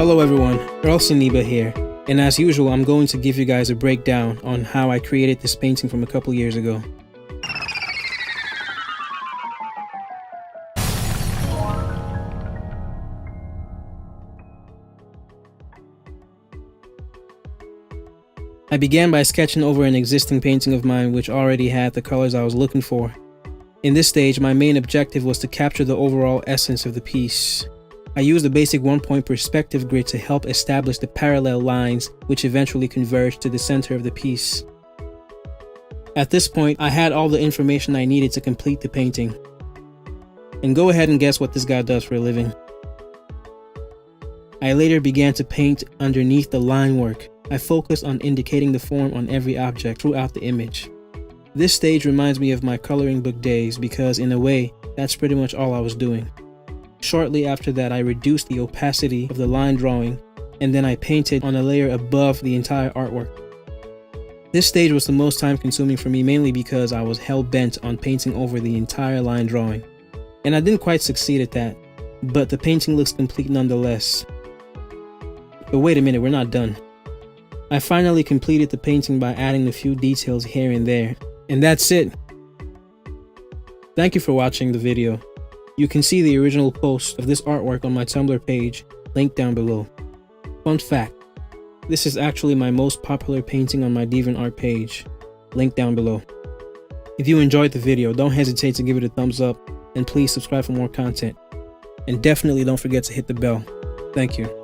Hello everyone, Earl Siniba here, and as usual I'm going to give you guys a breakdown on how I created this painting from a couple years ago. I began by sketching over an existing painting of mine which already had the colors I was looking for. In this stage, my main objective was to capture the overall essence of the piece. I used a basic 1-point perspective grid to help establish the parallel lines which eventually converged to the center of the piece. At this point, I had all the information I needed to complete the painting. And go ahead and guess what this guy does for a living. I later began to paint underneath the line work. I focused on indicating the form on every object throughout the image. This stage reminds me of my coloring book days because in a way, that's pretty much all I was doing. Shortly after that, I reduced the opacity of the line drawing, and then I painted on a layer above the entire artwork. This stage was the most time consuming for me mainly because I was hell-bent on painting over the entire line drawing. And I didn't quite succeed at that, but the painting looks complete nonetheless. But wait a minute, we're not done. I finally completed the painting by adding a few details here and there, and that's it. Thank you for watching the video. You can see the original post of this artwork on my Tumblr page, linked down below. Fun fact, this is actually my most popular painting on my DeviantArt page, linked down below. If you enjoyed the video, don't hesitate to give it a thumbs up, and please subscribe for more content. And definitely don't forget to hit the bell. Thank you.